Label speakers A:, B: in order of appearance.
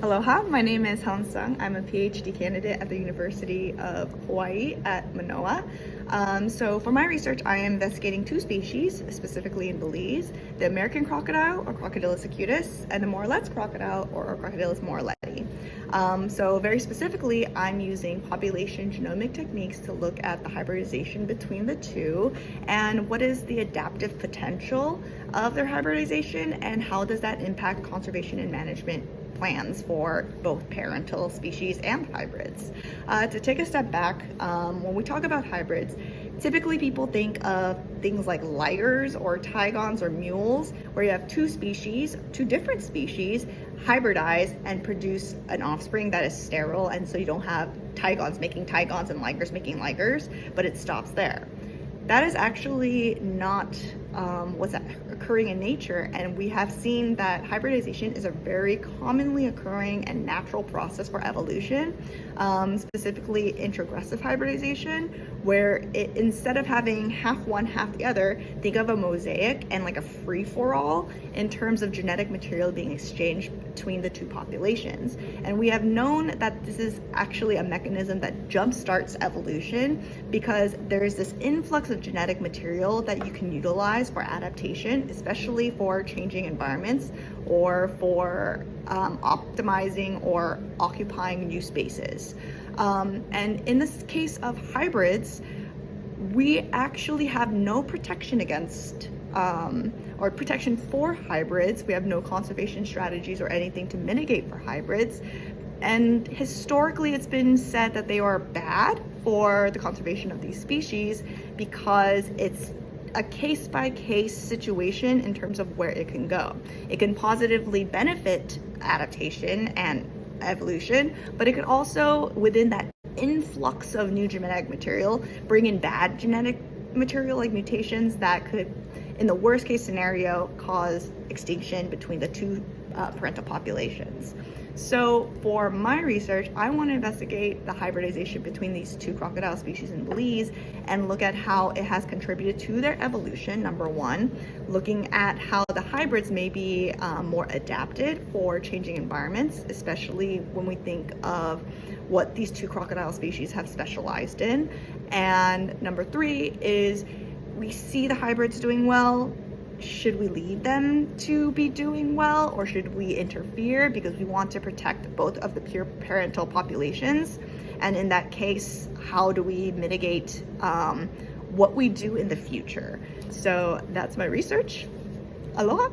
A: Aloha, my name is Helen Sung. I'm a PhD candidate at the University of Hawaii at Manoa. So for my research, I am investigating two species, specifically in Belize, the American crocodile, or Crocodylus acutus, and the moreletii crocodile, or Crocodylus moreletii. So very specifically, I'm using population genomic techniques to look at the hybridization between the two, and what is the adaptive potential of their hybridization, and how does that impact conservation and management plans for both parental species and hybrids. To take a step back, when we talk about hybrids, typically people think of things like ligers or tigons or mules, where you have two different species, hybridize and produce an offspring that is sterile, and so you don't have tigons making tigons and ligers making ligers, but it stops there. That is actually not what's occurring in nature, and we have seen that hybridization is a very commonly occurring and natural process for evolution, specifically introgressive hybridization, where instead of having half one, half the other, think of a mosaic and like a free-for-all in terms of genetic material being exchanged between the two populations. And we have known that this is actually a mechanism that jumpstarts evolution, because there is this influx of genetic material that you can utilize for adaptation, especially for changing environments or for optimizing or occupying new spaces. And in this case of hybrids, we actually have no protection against or protection for hybrids. We have no conservation strategies or anything to mitigate for hybrids. And historically, it's been said that they are bad for the conservation of these species because it's a case-by-case situation in terms of where it can go. It can positively benefit adaptation and evolution, but it could also, within that influx of new genetic material, bring in bad genetic material like mutations that could, in the worst case scenario, cause extinction between the two parental populations. So for my research, I want to investigate the hybridization between these two crocodile species in Belize and look at how it has contributed to their evolution, number one, looking at how the hybrids may be more adapted for changing environments, especially when we think of what these two crocodile species have specialized in. And number three is, we see the hybrids doing well. Should we leave them to be doing well, or should we interfere because we want to protect both of the pure parental populations? And in that case, how do we mitigate what we do in the future? So that's my research. Aloha.